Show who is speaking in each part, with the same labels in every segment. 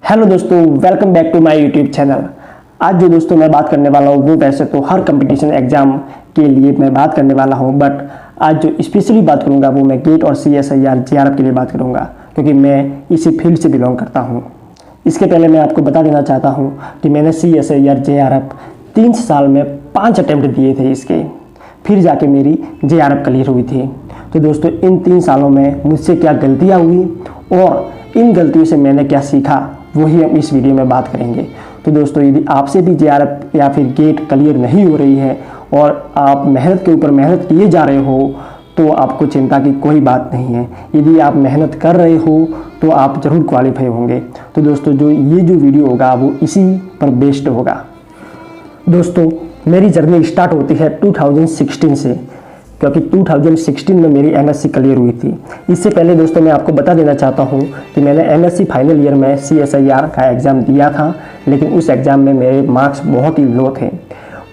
Speaker 1: Hello दोस्तों, welcome back to my YouTube channel. आज जो दोस्तों मैं बात करने वाला हूँ वो वैसे तो हर कंपटीशन एग्जाम के लिए मैं बात करने वाला हूँ, बट आज जो स्पेशली बात करूँगा वो मैं गेट और CSIR JRF के लिए बात करूँगा, क्योंकि मैं इसी फील्ड से बिलोंग करता हूँ। इसके पहले मैं आपको बता देना चाहता हूँ कि मैंने CSIR JRF 3 साल में 5 अटैम्प्ट दिए थे इसके, फिर जाके मेरी JRF क्लियर हुई थी। तो दोस्तों इन 3 सालों में मुझसे क्या गलतियाँ हुई और इन गलतियों से मैंने क्या सीखा वही हम इस वीडियो में बात करेंगे। तो दोस्तों यदि आपसे भी JRF या फिर गेट क्लियर नहीं हो रही है और आप मेहनत के ऊपर मेहनत किए जा रहे हो तो आपको चिंता की कोई बात नहीं है। यदि आप मेहनत कर रहे हो तो आप ज़रूर क्वालिफाई होंगे। तो दोस्तों जो वीडियो होगा वो इसी पर बेस्ड होगा। दोस्तों मेरी जर्नी स्टार्ट होती है 2016 से, क्योंकि 2016 में मेरी MSc क्लियर हुई थी। इससे पहले दोस्तों मैं आपको बता देना चाहता हूँ कि मैंने MSc फाइनल ईयर में CSIR का एग्ज़ाम दिया था, लेकिन उस एग्ज़ाम में मेरे मार्क्स बहुत ही लो थे।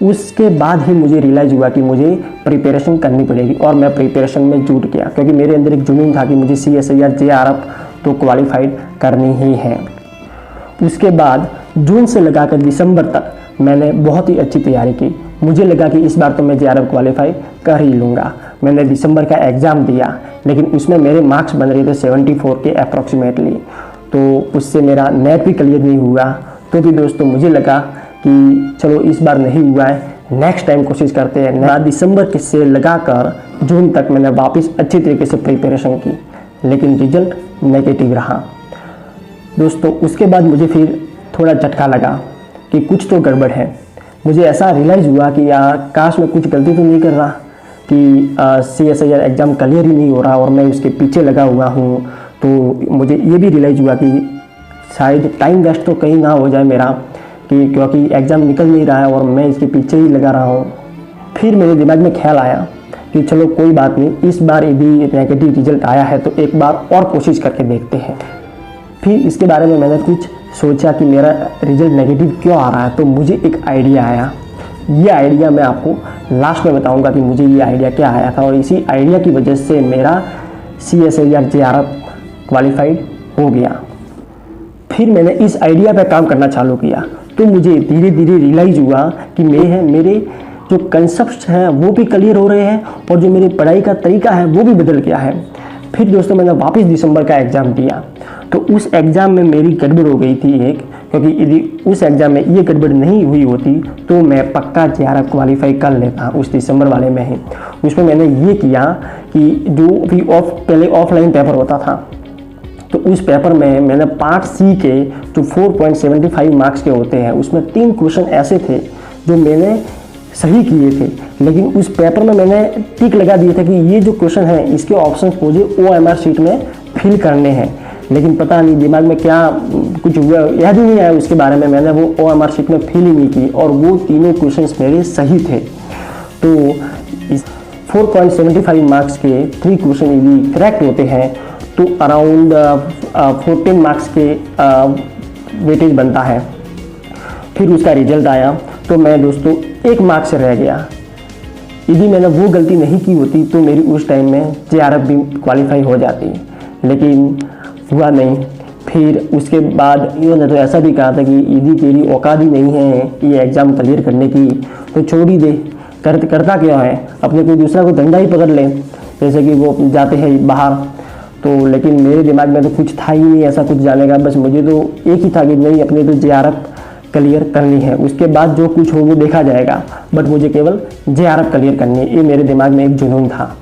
Speaker 1: उसके बाद ही मुझे रियलाइज़ हुआ कि मुझे प्रिपरेशन करनी पड़ेगी और मैं प्रिपरेशन में जुट गया, क्योंकि मेरे अंदर एक जुनून था कि मुझे CSIR JRF तो क्वालिफाइड करनी ही है। उसके बाद जून से लगाकर दिसंबर तक मैंने बहुत ही अच्छी तैयारी की। मुझे लगा कि इस बार तो मैं JRF क्वालिफाई कर ही लूँगा। मैंने दिसंबर का एग्ज़ाम दिया, लेकिन उसमें मेरे मार्क्स बन रहे थे 74 के अप्रॉक्सीमेटली, तो उससे मेरा नेट भी क्लियर नहीं हुआ। तो भी दोस्तों मुझे लगा कि चलो इस बार नहीं हुआ है, नेक्स्ट टाइम कोशिश करते हैं। दिसंबर से लगाकर जून तक मैंने वापस अच्छी तरीके से प्रिपरेशन की, लेकिन रिजल्ट नेगेटिव रहा। दोस्तों उसके बाद मुझे फिर थोड़ा झटका लगा कि कुछ तो गड़बड़ है। मुझे ऐसा रियलाइज़ हुआ कि यार काश मैं कुछ गलती तो नहीं कर रहा कि CSIR एग्ज़ाम क्लियर ही नहीं हो रहा और मैं उसके पीछे लगा हुआ हूँ। तो मुझे ये भी रियलाइज़ हुआ कि शायद टाइम वेस्ट तो कहीं ना हो जाए मेरा, कि क्योंकि एग्ज़ाम निकल नहीं रहा है और मैं इसके पीछे ही लगा रहा हूँ। फिर मेरे दिमाग में ख्याल आया कि चलो कोई बात नहीं, इस बार यदि नेगेटिव रिजल्ट आया है तो एक बार और कोशिश करके देखते हैं। फिर इसके बारे में मैंने कुछ सोचा कि मेरा रिजल्ट नेगेटिव क्यों आ रहा है, तो मुझे एक आइडिया आया। ये आइडिया मैं आपको लास्ट में बताऊंगा कि मुझे ये आइडिया क्या आया था, और इसी आइडिया की वजह से मेरा CSIR JRF क्वालिफाइड हो गया। फिर मैंने इस आइडिया पर काम करना चालू किया, तो मुझे धीरे धीरे रियलाइज़ हुआ कि मेरे जो कंसेप्ट हैं वो भी क्लियर हो रहे हैं और जो मेरी पढ़ाई का तरीका है वो भी बदल गया है। फिर दोस्तों मैंने वापस दिसंबर का एग्ज़ाम दिया, तो उस एग्ज़ाम में मेरी गड़बड़ हो गई थी एक, क्योंकि यदि उस एग्ज़ाम में ये गड़बड़ नहीं हुई होती तो मैं पक्का JRF क्वालिफाई कर लेता उस दिसंबर वाले में ही। उसमें मैंने ये किया कि जो भी पहले ऑफलाइन पेपर होता था, तो उस पेपर में मैंने पार्ट C के जो 4.75 मार्क्स के होते हैं उसमें 3 क्वेश्चन ऐसे थे जो मैंने सही किए थे, लेकिन उस पेपर में मैंने टिक लगा दिए थे कि ये जो क्वेश्चन है इसके ऑप्शन मुझे OMR शीट में फिल करने हैं। लेकिन पता नहीं दिमाग में क्या कुछ हुआ, याद ही नहीं आया उसके बारे में, मैंने वो OMR शीट में फिल ही नहीं की और वो तीनों क्वेश्चंस मेरे सही थे। तो इस 4.75 मार्क्स के 3 क्वेश्चन यदि करेक्ट होते हैं तो अराउंड 14 मार्क्स के वेटेज बनता है। फिर उसका रिजल्ट आया तो मैं दोस्तों 1 मार्क्स से रह गया। यदि मैंने वो गलती नहीं की होती तो मेरी उस टाइम में JRF भी क्वालिफाई हो जाती, लेकिन हुआ नहीं। फिर उसके बाद इन्होंने तो ऐसा भी कहा था कि यदि तेरी औकात ही नहीं है ये एग्ज़ाम क्लियर करने की तो छोड़ ही दे, करता क्या है, अपने कोई दूसरा को धंधा ही पकड़ ले, जैसे कि वो जाते हैं बाहर। तो लेकिन मेरे दिमाग में तो कुछ था ही नहीं ऐसा कुछ जाने का, बस मुझे तो एक ही था कि नहीं अपने तो JRF क्लियर करनी है, उसके बाद जो कुछ हो वो देखा जाएगा, बट मुझे केवल JRF क्लियर करनी है, ये मेरे दिमाग में एक जुनून था।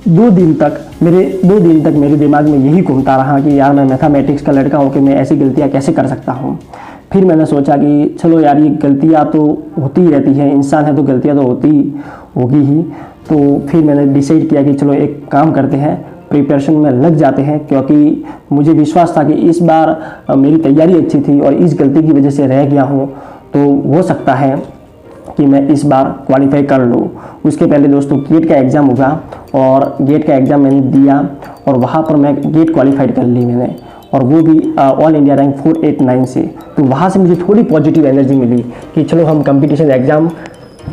Speaker 1: 2 दिन तक मेरे दिमाग में यही घूमता रहा कि यार मैं मैथमेटिक्स का लड़का होकर मैं ऐसी गलतियाँ कैसे कर सकता हूँ। फिर मैंने सोचा कि चलो यार ये गलतियाँ तो होती ही रहती हैं, इंसान है तो गलतियाँ तो होती होगी ही। तो फिर मैंने डिसाइड किया कि चलो एक काम करते हैं, प्रिपरेशन में लग जाते हैं, क्योंकि मुझे विश्वास था कि इस बार मेरी तैयारी अच्छी थी और इस गलती की वजह से रह गया हूँ, तो हो सकता है कि मैं इस बार क्वालिफाई कर लूँ। उसके पहले दोस्तों गेट का एग्ज़ाम होगा और गेट का एग्ज़ाम मैंने दिया और वहाँ पर मैं गेट क्वालिफाइड कर ली मैंने, और वो भी ऑल इंडिया रैंक 489 से। तो वहाँ से मुझे थोड़ी पॉजिटिव एनर्जी मिली कि चलो हम कंपटीशन एग्ज़ाम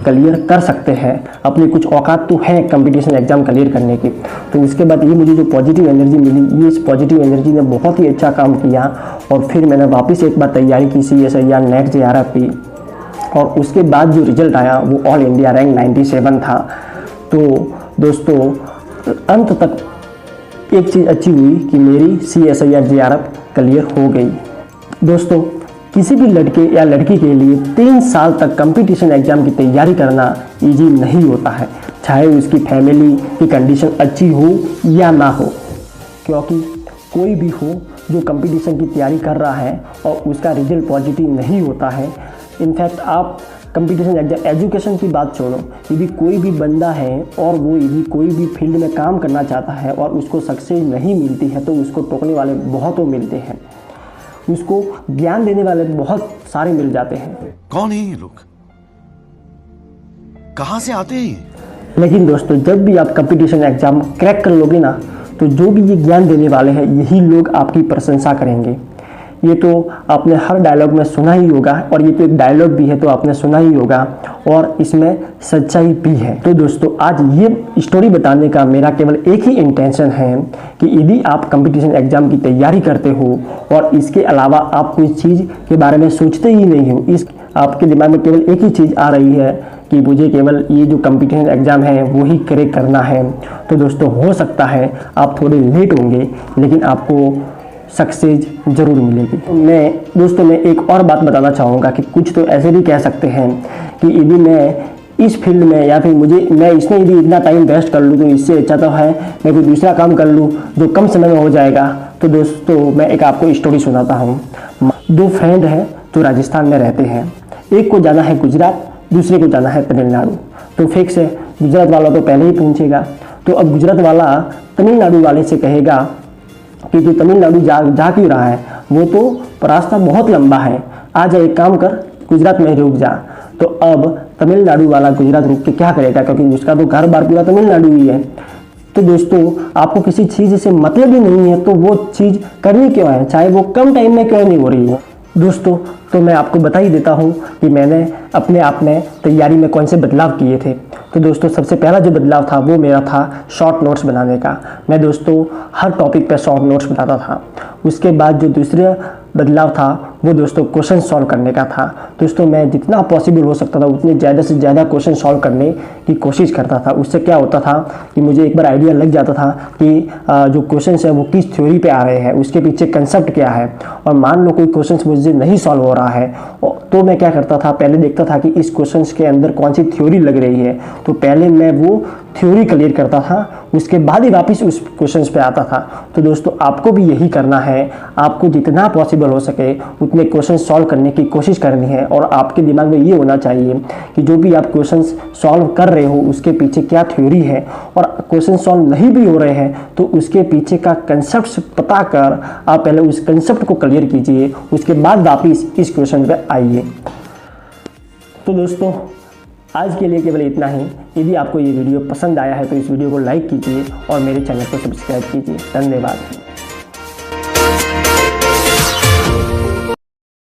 Speaker 1: क्लियर कर सकते हैं, अपनी कुछ औकात तो है कंपटीशन एग्जाम क्लियर करने की। तो उसके बाद ये मुझे जो पॉजिटिव एनर्जी मिली, ये इस पॉजिटिव एनर्जी ने बहुत ही अच्छा काम किया और फिर मैंने वापस एक बार तैयारी की CSIR नेट JRF की और उसके बाद जो रिजल्ट आया वो ऑल इंडिया रैंक 97 था। तो दोस्तों अंत तक एक चीज़ अच्छी हुई कि मेरी CSIR JRF क्लियर हो गई। दोस्तों किसी भी लड़के या लड़की के लिए 3 साल तक कंपटीशन एग्ज़ाम की तैयारी करना इजी नहीं होता है, चाहे उसकी फैमिली की कंडीशन अच्छी हो या ना हो, क्योंकि कोई भी हो जो कंपटीशन की तैयारी कर रहा है और उसका रिजल्ट पॉजिटिव नहीं होता है। इनफैक्ट आप कंपटीशन एग्जाम एजुकेशन की बात छोड़ो, यदि कोई भी बंदा है और वो यदि कोई भी फील्ड में काम करना चाहता है और उसको सक्सेस नहीं मिलती है तो उसको टोकने वाले बहुतों मिलते हैं, उसको ज्ञान देने वाले बहुत सारे मिल जाते हैं।
Speaker 2: कौन है ये लोग, कहां से आते हैं?
Speaker 1: लेकिन दोस्तों जब भी आप कंपटीशन एग्जाम क्रैक कर लोगे ना, तो जो भी ये ज्ञान देने वाले हैं यही लोग आपकी प्रशंसा करेंगे। ये तो आपने हर डायलॉग में सुना ही होगा और ये तो एक डायलॉग भी है तो आपने सुना ही होगा और इसमें सच्चाई भी है। तो दोस्तों आज ये स्टोरी बताने का मेरा केवल एक ही इंटेंशन है कि यदि आप कंपटीशन एग्जाम की तैयारी करते हो और इसके अलावा आप कोई चीज़ के बारे में सोचते ही नहीं हो, इस आपके दिमाग में केवल एक ही चीज़ आ रही है कि मुझे केवल ये जो कंपटीशन एग्ज़ाम है वो ही क्रैक करना है, तो दोस्तों हो सकता है आप थोड़े लेट होंगे लेकिन आपको सक्सेस जरूर मिलेगी। मैं एक और बात बताना चाहूँगा कि कुछ तो ऐसे भी कह सकते हैं कि यदि मैं इस फील्ड में या फिर मैं इसमें यदि इतना टाइम वेस्ट कर लूँ तो इससे अच्छा तो है मैं कोई दूसरा काम कर लूँ जो कम समय में हो जाएगा। तो दोस्तों मैं एक आपको स्टोरी सुनाता हूँ। 2 फ्रेंड हैं जो राजस्थान में रहते हैं, एक को जाना है गुजरात, दूसरे को जाना है तमिलनाडु। तो फिक्स है गुजरात वाला तो पहले ही पहुँचेगा। तो अब गुजरात वाला तमिलनाडु वाले से कहेगा कि तू तमिलनाडु जा क्यों रहा है, वो तो रास्ता बहुत लंबा है, आ जा एक काम कर गुजरात में रुक जा। तो अब तमिलनाडु वाला गुजरात रुक के क्या करेगा, क्योंकि उसका तो घर बार पूरा तमिलनाडु ही है। तो दोस्तों आपको किसी चीज़ से मतलब ही नहीं है तो वो चीज़ करनी क्यों है, चाहे वो कम टाइम में क्यों नहीं हो रही हो। दोस्तों तो मैं आपको बता ही देता हूँ कि मैंने अपने आप में तैयारी में कौन से बदलाव किए थे। तो दोस्तों सबसे पहला जो बदलाव था वो मेरा था शॉर्ट नोट्स बनाने का। मैं दोस्तों हर टॉपिक पे शॉर्ट नोट्स बनाता था। उसके बाद जो दूसरा बदलाव था वो दोस्तों क्वेश्चन सॉल्व करने का था। दोस्तों मैं जितना पॉसिबल हो सकता था उतने ज़्यादा से ज़्यादा क्वेश्चन सॉल्व करने की कोशिश करता था। उससे क्या होता था कि मुझे एक बार आइडिया लग जाता था कि जो क्वेश्चन है वो किस थ्योरी पे आ रहे हैं, उसके पीछे कंसेप्ट क्या है। और मान लो कोई क्वेश्चन मुझे नहीं सॉल्व हो रहा है तो मैं क्या करता था, पहले देखता था कि इस क्वेश्चन के अंदर कौन सी थ्योरी लग रही है, तो पहले मैं वो थ्योरी क्लियर करता था, उसके बाद ही वापस उस क्वेश्चंस पे आता था। तो दोस्तों आपको भी यही करना है, आपको जितना पॉसिबल हो सके उतने क्वेश्चन सॉल्व करने की कोशिश करनी है। और आपके दिमाग में ये होना चाहिए कि जो भी आप क्वेश्चंस सॉल्व कर रहे हो उसके पीछे क्या थ्योरी है, और क्वेश्चन सॉल्व नहीं भी हो रहे हैं तो उसके पीछे का कंसेप्ट पता कर आप पहले उस कंसेप्ट को क्लियर कीजिए, उसके बाद वापस इस क्वेश्चन पे आइए। तो दोस्तों आज के लिए केवल इतना ही। यदि आपको ये वीडियो पसंद आया है तो इस वीडियो को लाइक कीजिए और मेरे चैनल को सब्सक्राइब कीजिए। धन्यवाद।